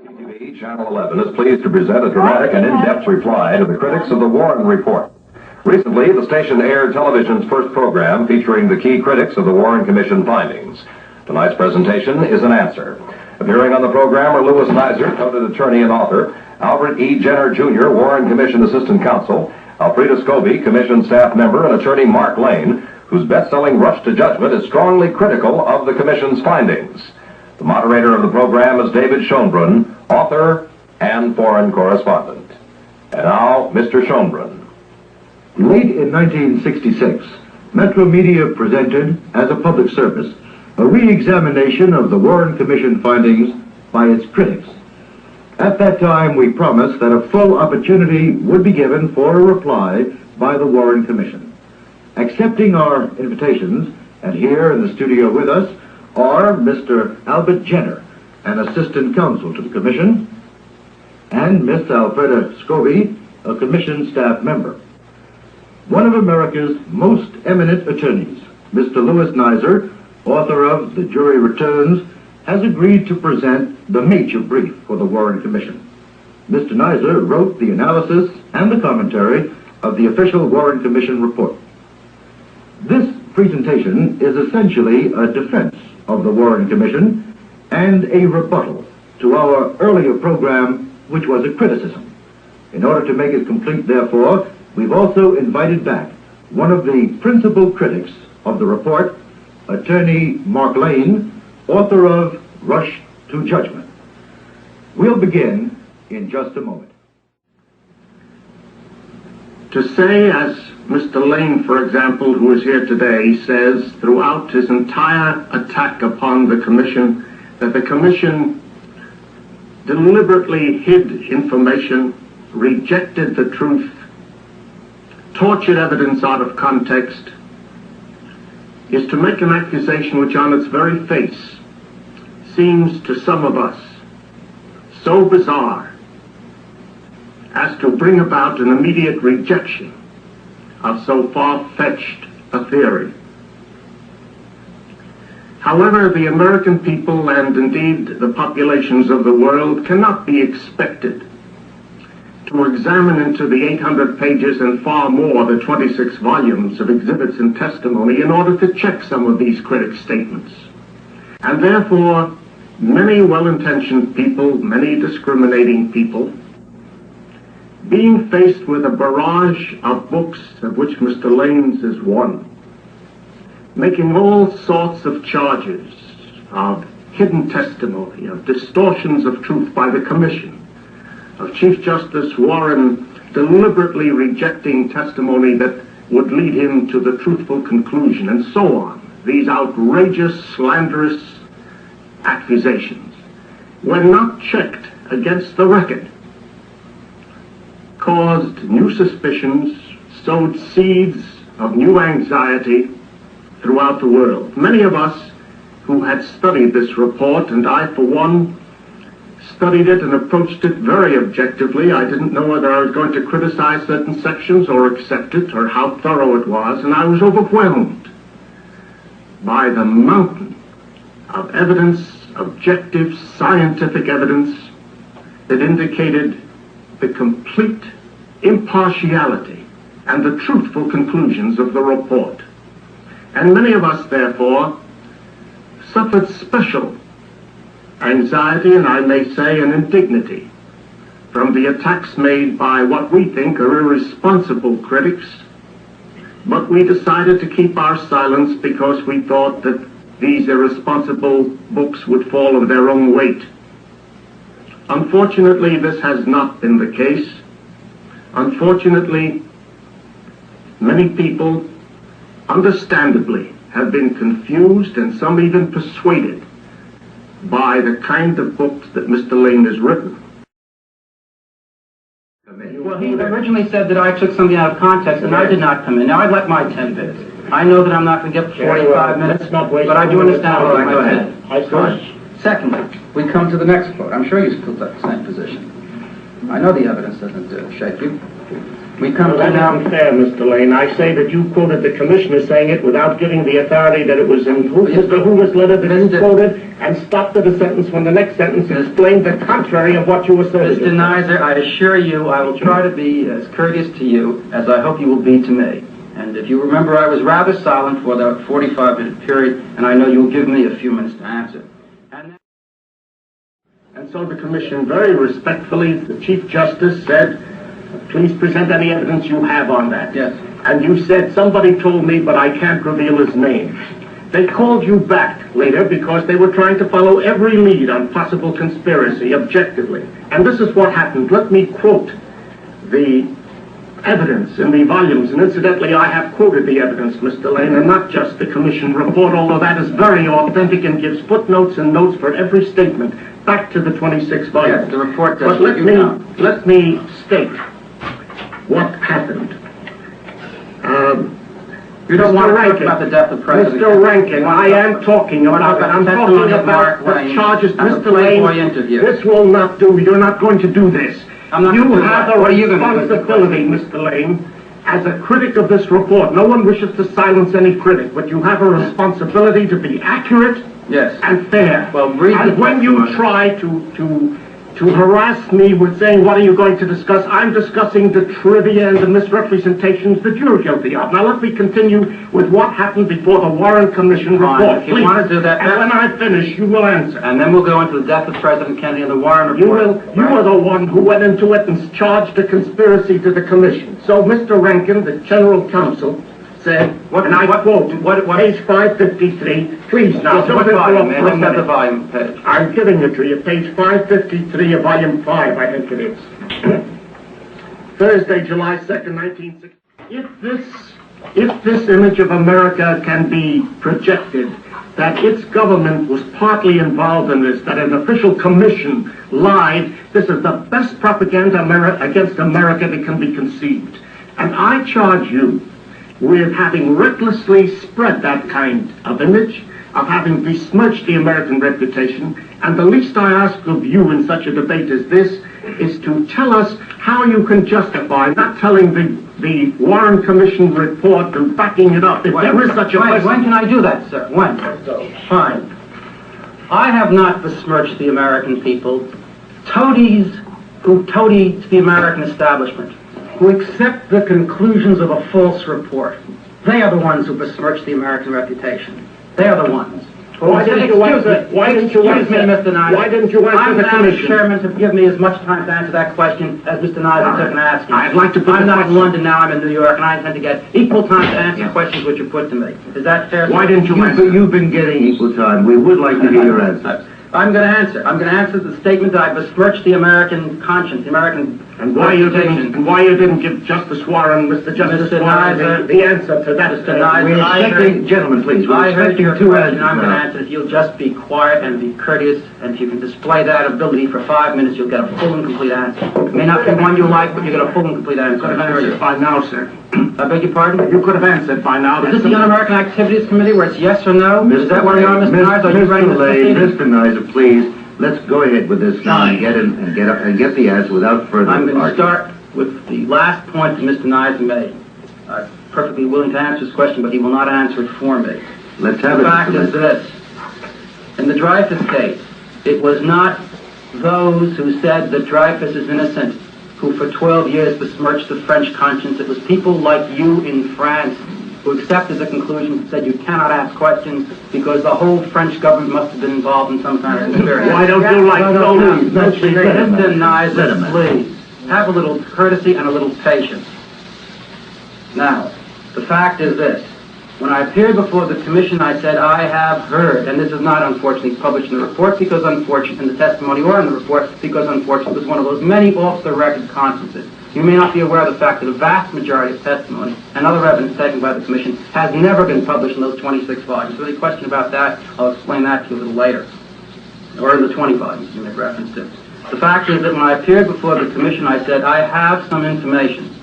KTTV Channel 11 is pleased to present a dramatic and in-depth reply to the critics of the Warren Report. Recently, the station aired television's first program featuring the key critics of the Warren Commission findings. Tonight's presentation is an answer. Appearing on the program are Lane-Nizer, noted attorney and author, Albert E. Jenner, Jr., Warren Commission Assistant Counsel, Alfreda Scobie, Commission staff member, and attorney Mark Lane, whose best-selling Rush to Judgment is strongly critical of the Commission's findings. The moderator of the program is David Schonbrun, author and foreign correspondent. And now, Mr. Schonbrun. Late in 1966, Metro Media presented, as a public service, a re-examination of the Warren Commission findings by its critics. At that time, we promised that a full opportunity would be given for a reply by the Warren Commission. Accepting our invitations, and here in the studio with us, are Mr. Albert Jenner, an assistant counsel to the Commission, and Miss Alfreda Scobie, a Commission staff member. One of America's most eminent attorneys, Mr. Lane-Nizer, author of The Jury Returns, has agreed to present the major brief for the Warren Commission. Mr. Nizer wrote the analysis and the commentary of the official Warren Commission report. This presentation is essentially a defense of the Warren Commission and a rebuttal to our earlier program, which was a criticism. In order to make it complete, therefore, we've also invited back one of the principal critics of the report, attorney Mark Lane, author of Rush to Judgment. We'll begin in just a moment. To say, as Mr. Lane, for example, who is here today, says throughout his entire attack upon the Commission, that the Commission deliberately hid information, rejected the truth, tortured evidence out of context, is to make an accusation which on its very face seems to some of us so bizarre as to bring about an immediate rejection of so far-fetched a theory. However, the American people, and indeed the populations of the world, cannot be expected to examine into the 800 pages and far more, the 26 volumes of exhibits and testimony, in order to check some of these critics' statements. And therefore, many well-intentioned people, many discriminating people, being faced with a barrage of books, of which Mr. Lane's is one, making all sorts of charges of hidden testimony, of distortions of truth by the Commission, of Chief Justice Warren deliberately rejecting testimony that would lead him to the truthful conclusion, and so on. These outrageous, slanderous accusations, when not checked against the record, caused new suspicions, sowed seeds of new anxiety throughout the world. Many of us who had studied this report, and I for one studied it and approached it very objectively. I didn't know whether I was going to criticize certain sections or accept it, or how thorough it was, and I was overwhelmed by the mountain of evidence, objective scientific evidence, that indicated the complete impartiality and the truthful conclusions of the report. And many of us, therefore, suffered special anxiety, and I may say an indignity, from the attacks made by what we think are irresponsible critics, but we decided to keep our silence because we thought that these irresponsible books would fall of their own weight. Unfortunately, this has not been the case. Unfortunately, many people, understandably, have been confused and some even persuaded by the kind of books that Mr. Lane has written. Well, he originally said that I took something out of context, and I did not come in. Now, I'd like my 10 minutes. I know that I'm not going to get 45 minutes, but I do understand. All right, go ahead. Secondly, we come to the next quote. I'm sure you still take the same position. I know the evidence doesn't shake you. We come to That's now. unfair, Mr. Lane. I say that you quoted the commissioner saying it without giving the authority that it was in Mr. Hoover's letter that you quoted, and stopped at a sentence when the next sentence explained the contrary of what you asserted. Mr. Nizer, I assure you I will try to be as courteous to you as I hope you will be to me. And if you remember, I was rather silent for the 45-minute period, and I know you will give me a few minutes to answer. And so the commission very respectfully, the Chief Justice said, please present any evidence you have on that. Yes. And you said, somebody told me, but I can't reveal his name. They called you back later because they were trying to follow every lead on possible conspiracy objectively. And this is what happened. Let me quote the evidence in the volumes. And incidentally, I have quoted the evidence, Mr. Lane, and not just the commission report, although that is very authentic and gives footnotes and notes for every statement back to the 26 volumes. Yes, the report does. But let me state what happened. You don't Mr. want to Rankin, talk about the death of President. Mr. Rankin, I am talking about the charges. Mr. Lane, this will not do. You're not going to do this. You have a responsibility, Mr. Lane, as a critic of this report. No one wishes to silence any critic, but you have a responsibility to be accurate and fair. Well, and when you try to harass me with saying, what are you going to discuss? I'm discussing the trivia and the misrepresentations that you're guilty of. Now let me continue with what happened before the Warren Commission report. If you want to do that, and when I finish, you will answer. And then we'll go into the death of President Kennedy and the Warren report. You are the one who went into it and charged a conspiracy to the commission. So Mr. Rankin, the general counsel, said, and I quote, page 553, please now, don't interrupt for a minute. The volume page. I'm giving it to you, page 553 of volume 5, I think it is. Thursday, July 2nd, 1960. If this image of America can be projected, that its government was partly involved in this, that an official commission lied, this is the best propaganda against America that can be conceived. And I charge you with having recklessly spread that kind of image, of having besmirched the American reputation, and the least I ask of you in such a debate as this is to tell us how you can justify not telling the Warren Commission report and backing it up. If there is such a person... When can I do that, sir? When? Fine. I have not besmirched the American people. Toadies who toady to the American establishment, who accept the conclusions of a false report. They are the ones who besmirch the American reputation. They are the ones. Why didn't you answer the I'm commission? Chairman, to give me as much time to answer that question as Mr. Nizer took and asked me. I'd like to put I'm not in London now, I'm in New York, and I intend to get equal time to answer questions which are put to me. Is that fair? Why didn't you answer? You've been getting equal time. We would like to hear your answer. I'm going to answer. I'm going to answer the statement that I besmirched the American conscience, the American and why you didn't give Justice Warren, Mr. Justice Warren, the answer to that. Mr. Nizer, gentlemen, please. I heard your question. I'm going to answer. If you'll just be quiet and be courteous, and if you can display that ability for 5 minutes, you'll get a full and complete answer. It may not be one you like, but you get a full and complete answer. You could have answered by now, sir. I beg your pardon? You could have answered by now. Is this the Un-American Activities Committee where it's yes or no? Is that where you are, Mr. Nizer? Are you ready to proceed? Mr. Nizer, please, let's go ahead with this now and get the answer without further I'm going to argument. start with the last point that Mr. Nizer made. I'm perfectly willing to answer his question, but he will not answer it for me. Let's have it. The fact is this. In the Dreyfus case, it was not those who said that Dreyfus is innocent who for 12 years besmirched the French conscience. It was people like you in France who accepted the conclusion and said you cannot ask questions because the whole French government must have been involved in some kind of conspiracy. Why don't you like those? Mr. Nizer, please, have a little courtesy and a little patience. Now, the fact is this. When I appeared before the commission, I said, I have heard, and this is not unfortunately published in the report because unfortunately, in the testimony or in the report, because unfortunately it was one of those many off-the-record conferences. You may not be aware of the fact that a vast majority of testimony and other evidence taken by the commission has never been published in those 26 volumes. So any question about that, I'll explain that to you a little later. Or in the 20 volumes you make reference to. The fact is that when I appeared before the commission, I said, I have some information.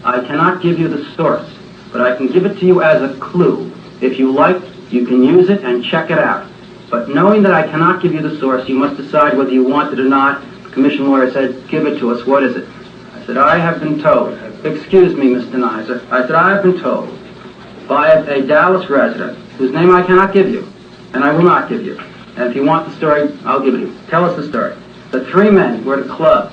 I cannot give you the source, but I can give it to you as a clue. If you like, you can use it and check it out. But knowing that I cannot give you the source, you must decide whether you want it or not. The commission lawyer said, give it to us. What is it? I said, I have been told excuse me, Mr. Nizer. I said, I have been told by a Dallas resident, whose name I cannot give you, and I will not give you. And if you want the story, I'll give it you. Tell us the story. The 3 men were at a club,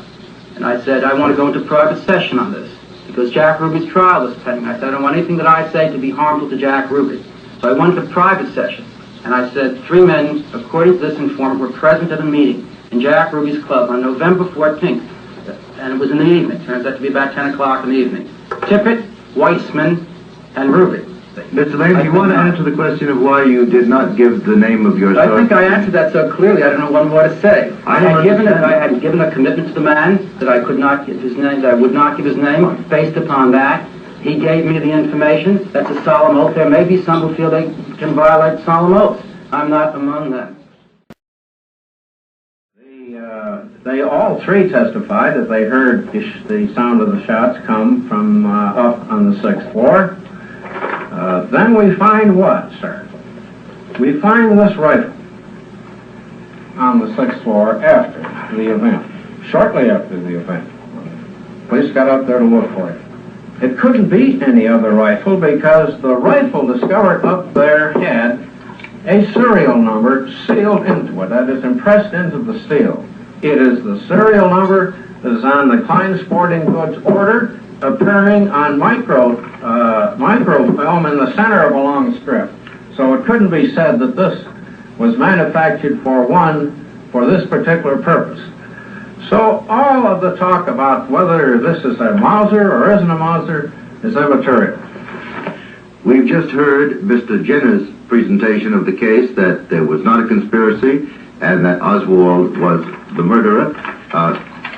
and I said, I want to go into private session on this, because Jack Ruby's trial was pending. I said, I don't want anything that I say to be harmful to Jack Ruby. So I went to private session, and I said, 3 men, according to this informant, were present at a meeting in Jack Ruby's club on November 14th, and it was in the evening. Turns out to be about 10 o'clock in the evening. Tippett, Weissman, and Ruby. Mr. Lane, do you want to answer the question of why you did not give the name of your I think I answered that so clearly, I don't know what more to say. I had given a commitment to the man that I could not give his name, that I would not give his name. Based upon that, he gave me the information. That's a solemn oath. There may be some who feel they can violate solemn oaths. I'm not among them. They all 3 testified that they heard the sound of the shots come from up on the 6th floor. Then we find what, sir? We find this rifle on the 6th floor after the event, shortly after the event. Police got up there to look for it. It couldn't be any other rifle because the rifle discovered up there had a serial number sealed into it, that is impressed into the steel. It is the serial number that is on the Klein Sporting Goods order, appearing on microfilm in the center of a long strip. So it couldn't be said that this was manufactured for this particular purpose. So all of the talk about whether this is a Mauser or isn't a Mauser is immaterial. We've just heard Mr. Jenner's presentation of the case that there was not a conspiracy and that Oswald was the murderer.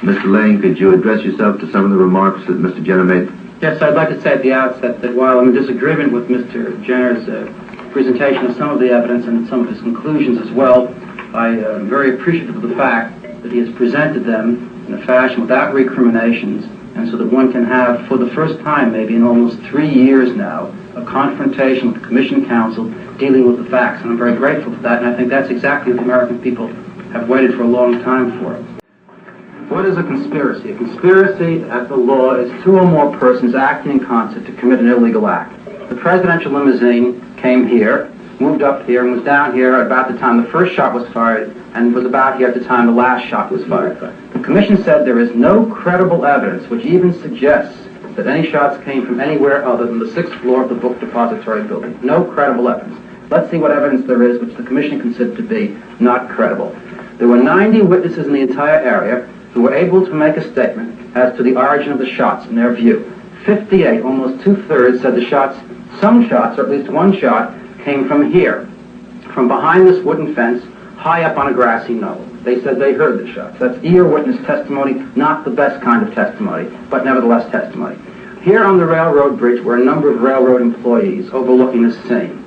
Mr. Lane, could you address yourself to some of the remarks that Mr. Jenner made? Yes, I'd like to say at the outset that while I'm in disagreement with Mr. Jenner's presentation of some of the evidence and some of his conclusions as well, I am very appreciative of the fact that he has presented them in a fashion without recriminations, and so that one can have, for the first time maybe in almost 3 years now, a confrontation with the Commission counsel dealing with the facts. And I'm very grateful for that, and I think that's exactly what the American people have waited for a long time for. What is a conspiracy? A conspiracy, as the law, is 2 or more persons acting in concert to commit an illegal act. The presidential limousine came here, moved up here, and was down here about the time the first shot was fired, and was about here at the time the last shot was fired. The Commission said there is no credible evidence which even suggests that any shots came from anywhere other than the 6th floor of the book depository building. No credible evidence. Let's see what evidence there is which the Commission considered to be not credible. There were 90 witnesses in the entire area who were able to make a statement as to the origin of the shots in their view. 58, almost 2/3, said the shots, some shots, or at least one shot, came from here, from behind this wooden fence, high up on a grassy knoll. They said they heard the shots. That's ear witness testimony, not the best kind of testimony, but nevertheless testimony. Here on the railroad bridge were a number of railroad employees overlooking the scene.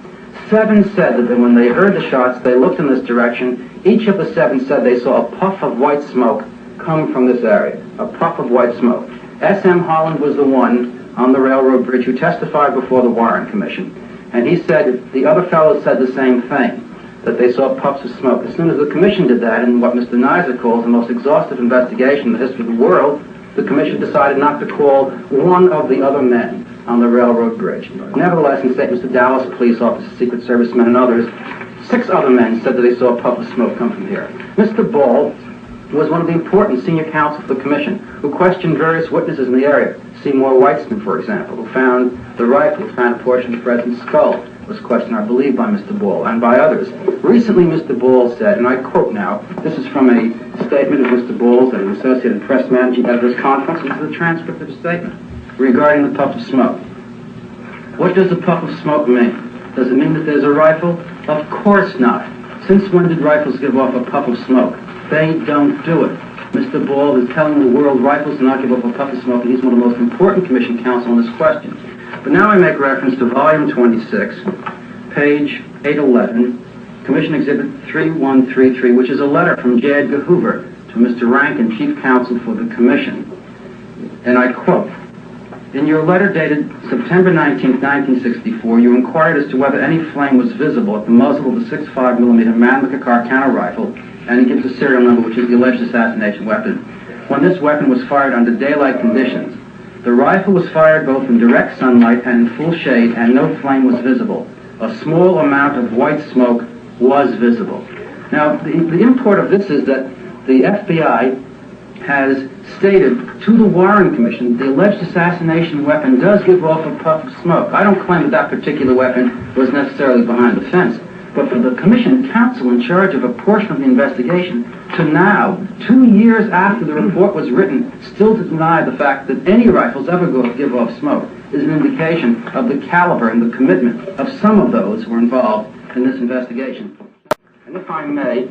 7 said that when they heard the shots, they looked in this direction. Each of the 7 said they saw a puff of white smoke come from this area, a puff of white smoke. S.M. Holland was the one on the railroad bridge who testified before the Warren Commission, and he said the other fellows said the same thing, that they saw puffs of smoke. As soon as the Commission did that, in what Mr. Nizer calls the most exhaustive investigation in the history of the world, the Commission decided not to call one of the other men on the railroad bridge. Nevertheless, in statements to Dallas police officers, Secret Service men, and others, 6 other men said that they saw a puff of smoke come from here. Mr. Ball was one of the important senior counsel for the Commission, who questioned various witnesses in the area. Seymour Weitzman, for example, who found the rifle, who found a portion of the president's skull, was questioned, I believe, by Mr. Ball and by others. Recently, Mr. Ball said, and I quote now, this is from a statement of Mr. Ball's at an Associated Press Managing Editors Conference. This is the transcript of his statement regarding the puff of smoke. What does a puff of smoke mean? Does it mean that there's a rifle? Of course not. Since when did rifles give off a puff of smoke? They don't do it. Mr. Ball is telling the world rifles do not give off a puff of smoke, and he's one of the most important Commission counsel on this question. But now I make reference to volume 26, page 811, Commission Exhibit 3133, which is a letter from J. Edgar Hoover to Mr. Rankin, Chief Counsel for the Commission. And I quote, in your letter dated September 19, 1964, you inquired as to whether any flame was visible at the muzzle of the 6.5mm Mannlicher counter rifle, and he gives a serial number, which is the alleged assassination weapon. When this weapon was fired under daylight conditions, The rifle was fired both in direct sunlight and in full shade, and no flame was visible. A small amount of white smoke was visible. Now, the import of this is that the FBI has stated to the Warren Commission the alleged assassination weapon does give off a puff of smoke. I don't claim that that particular weapon was necessarily behind the fence, but for the Commission counsel in charge of a portion of the investigation to now, 2 years after the report was written, still to deny the fact that any rifles ever give off smoke is an indication of the caliber and the commitment of some of those who were involved in this investigation. And if I may,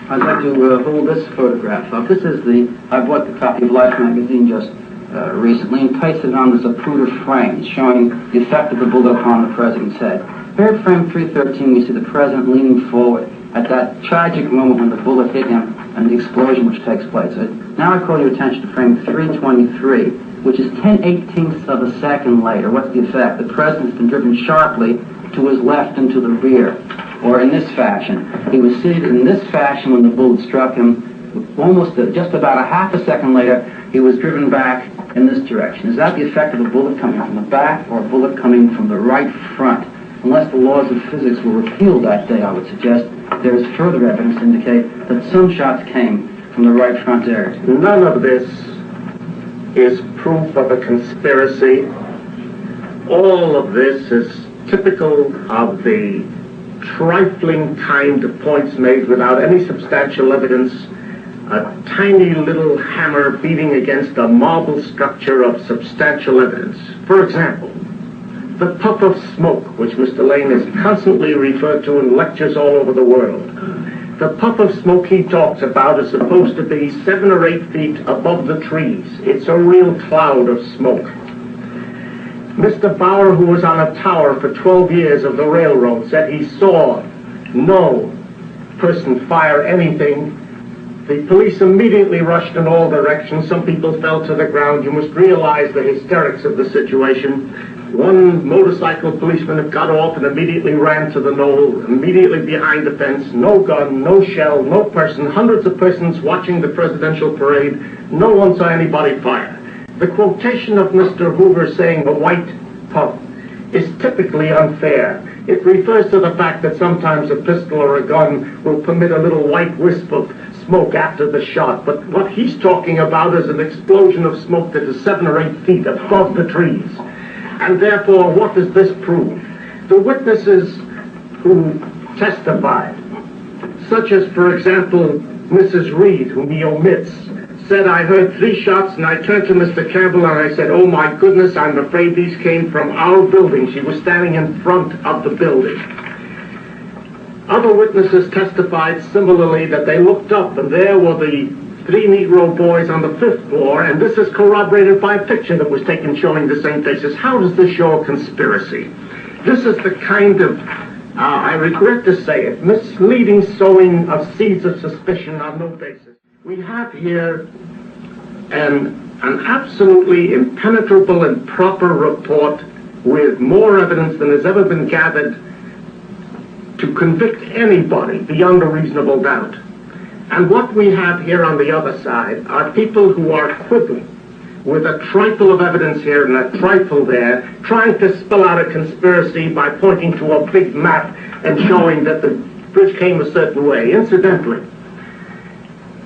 I'd like to hold this photograph up. This is I bought the copy of Life magazine just recently and pasted it on this Zapruder frame showing the effect of the bullet upon the president's head. Here at frame 313, we see the president leaning forward at that tragic moment when the bullet hit him and the explosion which takes place. Now I call your attention to frame 323, which is 10/18ths of a second later. What's the effect? The president's been driven sharply to his left and to the rear, or in this fashion. He was seated in this fashion when the bullet struck him. Almost just about a half a second later, he was driven back in this direction. Is that the effect of a bullet coming from the back or a bullet coming from the right front? Unless the laws of physics were repealed that day, I would suggest there is further evidence to indicate that some shots came from the right front area. None of this is proof of a conspiracy. All of this is typical of the trifling kind of points made without any substantial evidence, a tiny little hammer beating against a marble structure of substantial evidence. For example, the puff of smoke, which Mr. Lane is constantly referred to in lectures all over the world. The puff of smoke he talks about is supposed to be 7 or 8 feet above the trees. It's a real cloud of smoke. Mr. Bauer, who was on a tower for 12 years of the railroad, said he saw no person fire anything. The police immediately rushed in all directions. Some people fell to the ground. You must realize the hysterics of the situation. One motorcycle policeman had got off and immediately ran to the knoll, immediately behind the fence. No gun, no shell, no person. Hundreds of persons watching the presidential parade. No one saw anybody fire. The quotation of Mr. Hoover saying the white puff is typically unfair. It refers to the fact that sometimes a pistol or a gun will permit a little white wisp of smoke after the shot. But what he's talking about is an explosion of smoke that is 7 or 8 feet above the trees. And therefore, what does this prove? The witnesses who testified, such as, for example, Mrs. Reed, whom he omits, said, I heard 3 shots, and I turned to Mr. Campbell and I said, oh my goodness, I'm afraid these came from our building. She was standing in front of the building. Other witnesses testified similarly that they looked up and there were the 3 Negro boys on the 5th floor, and this is corroborated by a picture that was taken showing the same faces. How does this show a conspiracy? This is the kind of, I regret to say it, misleading sowing of seeds of suspicion on no basis. We have here an absolutely impenetrable and proper report with more evidence than has ever been gathered to convict anybody beyond a reasonable doubt. And what we have here on the other side are people who are quibbling with a trifle of evidence here and a trifle there, trying to spell out a conspiracy by pointing to a big map and showing that the bridge came a certain way. Incidentally,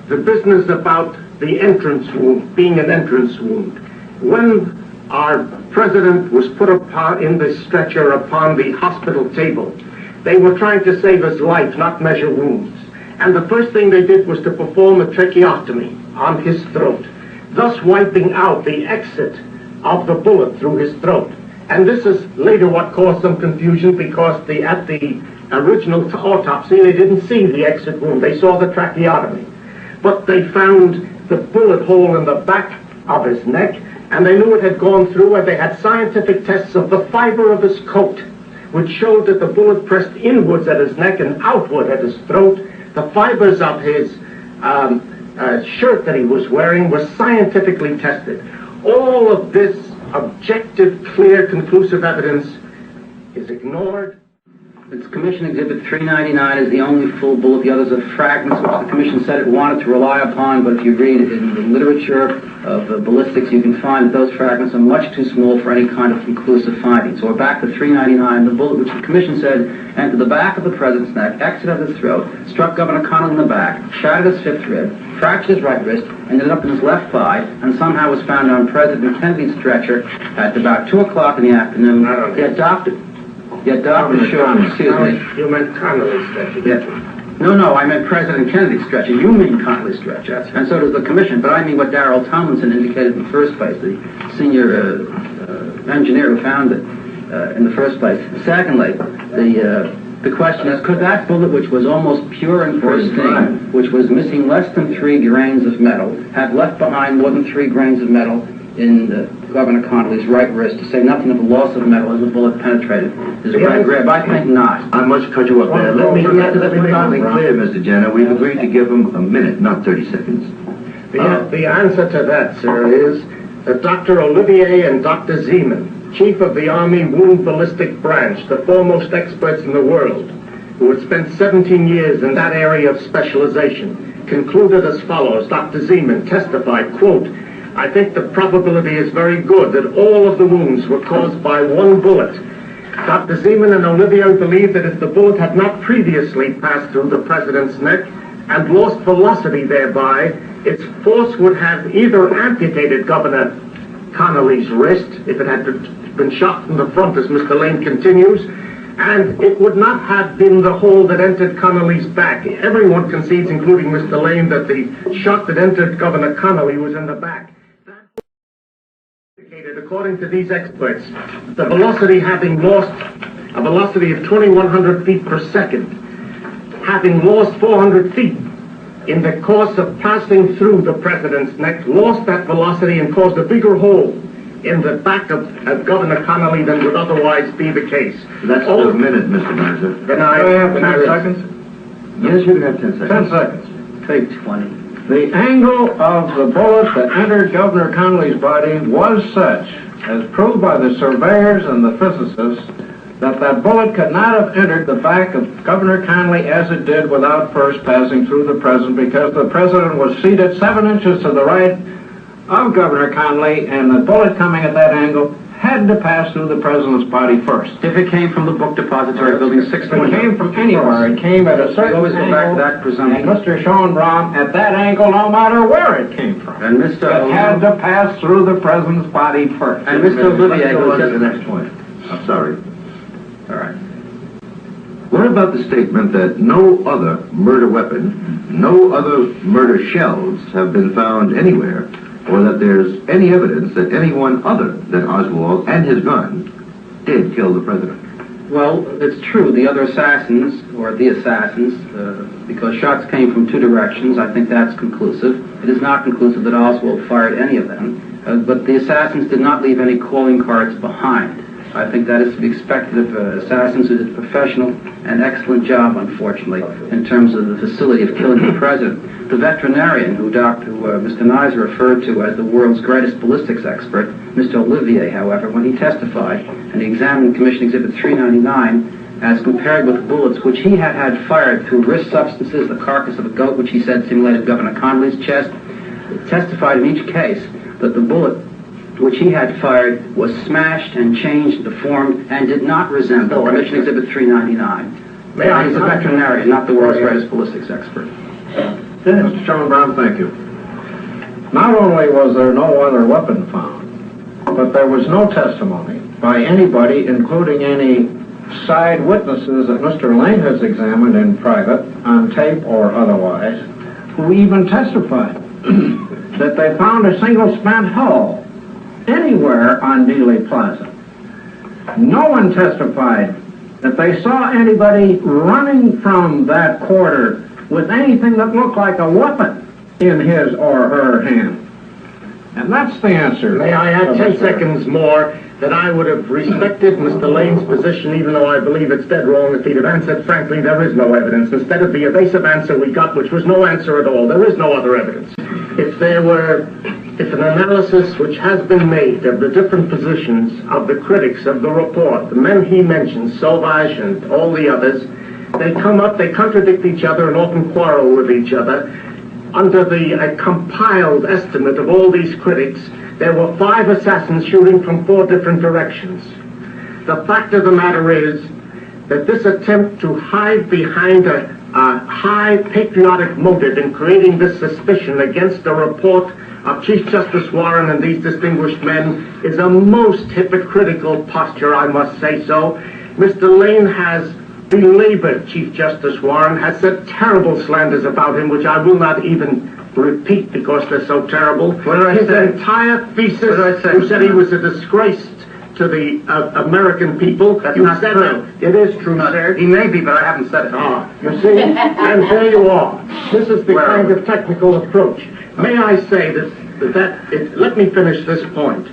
the business about the entrance wound being an entrance wound. When our president was put in the stretcher upon the hospital table, they were trying to save his life, not measure wounds. And the first thing they did was to perform a tracheotomy on his throat, thus wiping out the exit of the bullet through his throat. And this is later what caused some confusion because at the original autopsy, they didn't see the exit wound. They saw the tracheotomy. But they found the bullet hole in the back of his neck, and they knew it had gone through, and they had scientific tests of the fiber of his coat, which showed that the bullet pressed inwards at his neck and outward at his throat. The fibers of his shirt that he was wearing were scientifically tested. All of this objective, clear, conclusive evidence is ignored. It's Commission Exhibit 399 is the only full bullet. The others are fragments, which the Commission said it wanted to rely upon, but if you read in the literature of ballistics, you can find that those fragments are much too small for any kind of conclusive finding. So we're back to 399, the bullet which the Commission said entered the back of the President's neck, exited his throat, struck Governor Connally in the back, shattered his fifth rib, fractured his right wrist, ended up in his left thigh, and somehow was found on President Kennedy's stretcher at about 2 o'clock in the afternoon. Yet Dr. Shaw, excuse me. You meant Connally's stretcher. No, I meant President Kennedy's stretcher. You mean Connally's stretcher. And so does the Commission, but I mean what Darrell Tomlinson indicated in the first place, the senior engineer who found it in the first place. Secondly, the question is, could that bullet, which was almost pure and pristine, which was missing less than 3 grains of metal, have left behind more than 3 grains of metal in Governor Connally's right wrist, to say nothing of the loss of metal as the bullet penetrated his right rib? I think not. I must cut you up there. Let me make something clear, Mr. Jenner. We've agreed to give him a minute, not 30 seconds. The answer to that, sir, is that Dr. Olivier and Dr. Zeman, chief of the Army Wound Ballistic Branch, the foremost experts in the world, who had spent 17 years in that area of specialization, concluded as follows. Dr. Zeman testified, quote, "I think the probability is very good that all of the wounds were caused by one bullet. Dr. Zeman and Olivier believe that if the bullet had not previously passed through the President's neck and lost velocity thereby, its force would have either amputated Governor Connally's wrist, if it had been shot from the front, as Mr. Lane continues, and it would not have been the hole that entered Connally's back. Everyone concedes, including Mr. Lane, that the shot that entered Governor Connally was in the back. According to these experts, the velocity having lost a velocity of 2,100 feet per second, having lost 400 feet in the course of passing through the President's neck, lost that velocity and caused a bigger hole in the back of Governor Connally than would otherwise be the case. That's a minute, Mr. Nizer. Can I have 10 seconds? Yes, you can have 10 seconds. 10 seconds. Take 20. The angle of the bullet that entered Governor Connally's body was such, as proved by the surveyors and the physicists, that that bullet could not have entered the back of Governor Connally as it did without first passing through the President, because the President was seated 7 inches to the right of Governor Connally, and the bullet coming at that angle had to pass through the President's body first. If it came from the book depository building 6 If it came from anywhere, it came at a certain always go back to angle, that presumption. and Mr. Schoenbraun, at that angle, no matter where it came from, And Mr. it had to pass through the President's body first. And Mr. Olivier, Let's go on to who the said next point. I'm sorry. all right. What about the statement that no other murder weapon, no other murder shells have been found anywhere, or that there's any evidence that anyone other than Oswald and his gun did kill the President? Well, it's true. The other assassins, or the assassins, because shots came from 2 directions, I think that's conclusive. It is not conclusive that Oswald fired any of them, but the assassins did not leave any calling cards behind. I think that is to be expected of assassins who did a professional and excellent job, unfortunately, in terms of the facility of killing the President. The veterinarian who Mr. Nizer referred to as the world's greatest ballistics expert, Mr. Olivier, however, when he testified and he examined Commission Exhibit 399 as compared with bullets which he had fired through wrist substances, the carcass of a goat, which he said simulated Governor Connally's chest, testified in each case that the bullet which he had fired was smashed and changed, deformed, and did not resemble Commission Exhibit 399. He's a veterinarian, not the world's greatest ballistics expert. Mr. Schoenbraun, thank you. Not only was there no other weapon found, but there was no testimony by anybody, including any side witnesses that Mr. Lane has examined in private, on tape or otherwise, who even testified that they found a single spent hull anywhere on Dealey Plaza. No one testified that they saw anybody running from that quarter with anything that looked like a weapon in his or her hand. And that's the answer. May I add 10 seconds more that I would have respected Mr. Lane's position, even though I believe it's dead wrong, if he'd have answered, frankly, there is no evidence, instead of the evasive answer we got, which was no answer at all. There is no other evidence. If there were if an analysis which has been made of the different positions of the critics of the report, the men he mentions, Sauvage and all the others, they come up, they contradict each other and often quarrel with each other. Under the compiled estimate of all these critics, there were 5 assassins shooting from 4 different directions. The fact of the matter is that this attempt to hide behind a high patriotic motive in creating this suspicion against the report of Chief Justice Warren and these distinguished men is a most hypocritical posture, I must say so. Mr. Lane has belabored Chief Justice Warren, has said terrible slanders about him, which I will not even repeat because they're so terrible. His entire thesis, who said he was a disgrace to the American people. That's not true. It is true, sir. He may be, but I haven't said it. You see? And there you are. This is the kind of technical approach. May I say let me finish this point.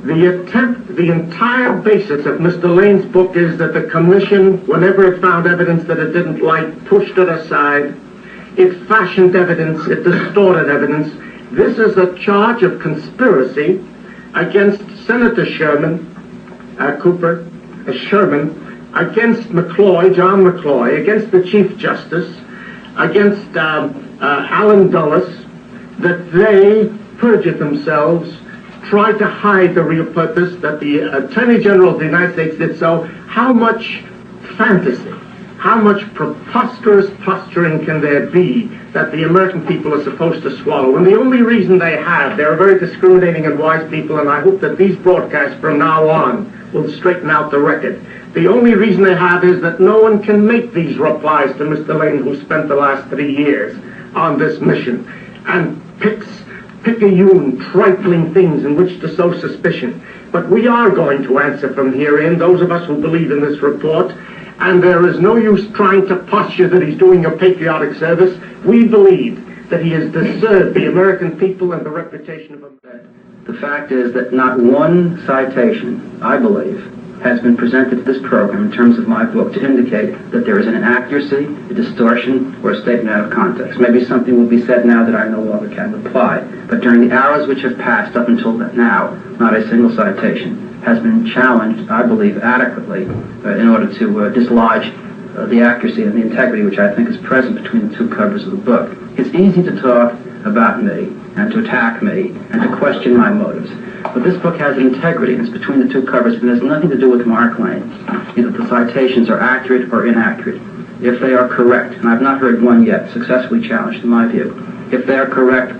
The entire basis of Mr. Lane's book is that the commission, whenever it found evidence that it didn't like, pushed it aside. It fashioned evidence, it distorted evidence. This is a charge of conspiracy against Senator Sherman, against McCloy, John McCloy, against the Chief Justice, against Allen Dulles, that they perjured themselves, tried to hide the real purpose, that the Attorney General of the United States did so. How much fantasy, how much preposterous posturing can there be that the American people are supposed to swallow? And the only reason they're very discriminating and wise people, and I hope that these broadcasts from now on will straighten out the record. The only reason they have is that no one can make these replies to Mr. Lane, who spent the last 3 years on this mission, and picayune, trifling things in which to sow suspicion. But we are going to answer from herein, those of us who believe in this report, and there is no use trying to posture that he's doing a patriotic service. We believe that he has deserved the American people and the reputation of America. The fact is that not one citation, I believe, has been presented to this program in terms of my book to indicate that there is an inaccuracy, a distortion, or a statement out of context. Maybe something will be said now that I no longer can reply, but during the hours which have passed up until now, not a single citation has been challenged, I believe, adequately in order to dislodge the accuracy and the integrity which I think is present between the 2 covers of the book. It's easy to talk about me and to attack me and to question my motives. But this book has integrity, and it's between the 2 covers, and it has nothing to do with Mark Lane. Either the citations are accurate or inaccurate. If they are correct, and I've not heard one yet successfully challenged in my view, if they are correct,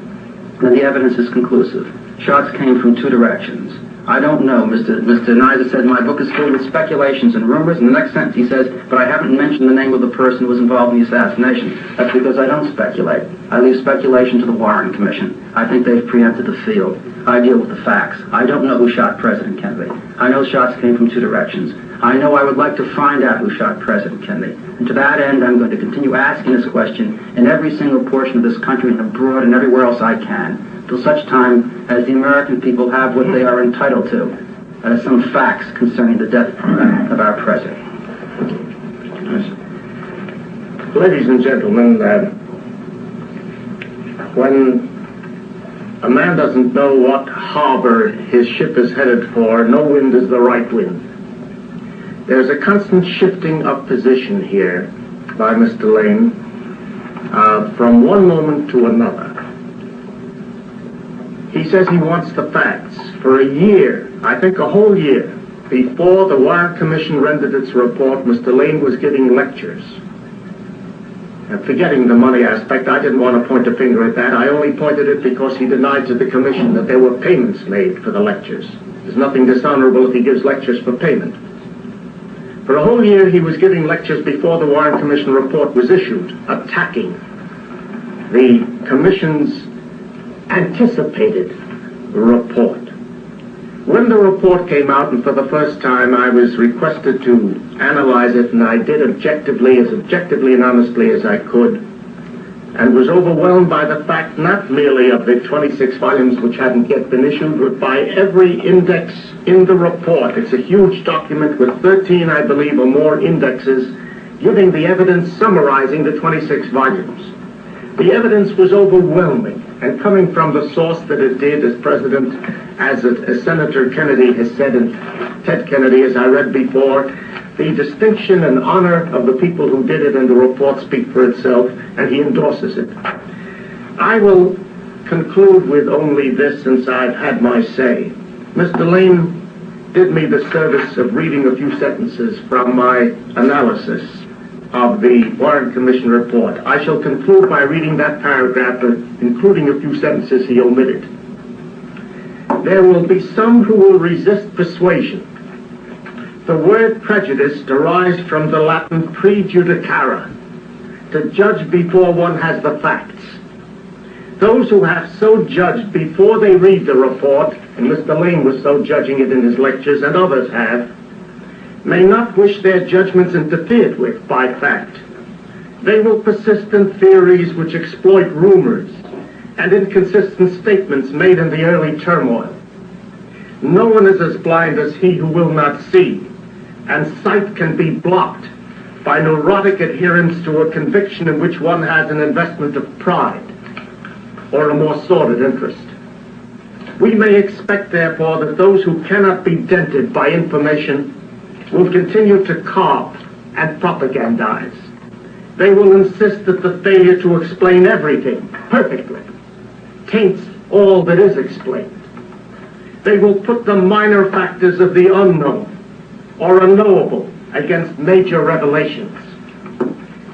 then the evidence is conclusive. Shots came from 2 directions. I don't know. Mr. Nizer said my book is filled with speculations and rumors, and the next sentence he says, but I haven't mentioned the name of the person who was involved in the assassination. That's because I don't speculate. I leave speculation to the Warren Commission. I think they've preempted the field. I deal with the facts. I don't know who shot President Kennedy. I know shots came from 2 directions. I know I would like to find out who shot President Kennedy. And to that end, I'm going to continue asking this question in every single portion of this country and abroad and everywhere else I can, till such time as the American people have what they are entitled to, some facts concerning the death of our president. Ladies and gentlemen, when a man doesn't know what harbor his ship is headed for, no wind is the right wind. There's a constant shifting of position here by Mr. Lane from one moment to another. He says he wants the facts. For a year, I think a whole year, before the Warren Commission rendered its report, Mr. Lane was giving lectures. And forgetting the money aspect, I didn't want to point a finger at that. I only pointed it because he denied to the Commission that there were payments made for the lectures. There's nothing dishonorable if he gives lectures for payment. For a whole year, he was giving lectures before the Warren Commission report was issued, attacking the Commission's anticipated report. When the report came out, and for the first time I was requested to analyze it, and I did as objectively and honestly as I could, and was overwhelmed by the fact not merely of the 26 volumes which hadn't yet been issued, but by every index in the report. It's a huge document with 13, I believe, or more indexes, giving the evidence, summarizing the 26 volumes. The evidence was overwhelming. and coming from the source that it did, as Senator Kennedy has said, and Ted Kennedy, as I read before, the distinction and honor of the people who did it and the report speak for itself, and he endorses it. I will conclude with only this, since I've had my say. Mr. Lane did me the service of reading a few sentences from my analysis of the Warren Commission report. I shall conclude by reading that paragraph, including a few sentences he omitted. There will be some who will resist persuasion. The word prejudice derives from the Latin prejudicare, to judge before one has the facts. Those who have so judged before they read the report, and Mr. Lane was so judging it in his lectures, and others have, may not wish their judgments interfered with by fact. They will persist in theories which exploit rumors and inconsistent statements made in the early turmoil. No one is as blind as he who will not see, and sight can be blocked by neurotic adherence to a conviction in which one has an investment of pride or a more sordid interest. We may expect, therefore, that those who cannot be dented by information will continue to carp and propagandize. They will insist that the failure to explain everything perfectly taints all that is explained. They will put the minor factors of the unknown or unknowable against major revelations.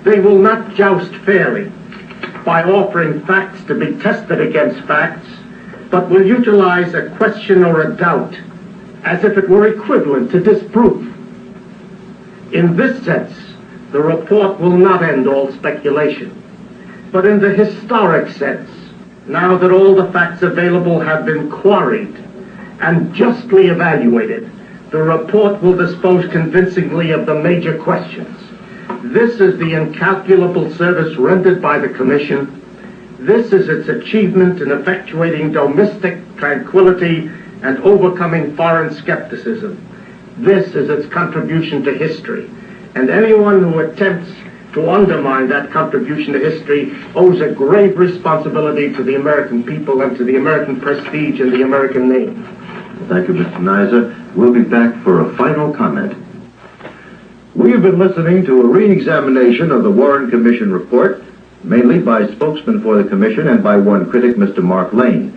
They will not joust fairly by offering facts to be tested against facts, but will utilize a question or a doubt as if it were equivalent to disproof. In this sense, the report will not end all speculation, but in the historic sense, now that all the facts available have been quarried and justly evaluated, the report will dispose convincingly of the major questions. This is the incalculable service rendered by the Commission. This is its achievement in effectuating domestic tranquility and overcoming foreign skepticism. This is its contribution to history. And anyone who attempts to undermine that contribution to history owes a grave responsibility to the American people and to the American prestige and the American name. Thank you, Mr. Nizer. We'll be back for a final comment. We have been listening to a re-examination of the Warren Commission report, mainly by spokesmen for the Commission and by one critic, Mr. Mark Lane.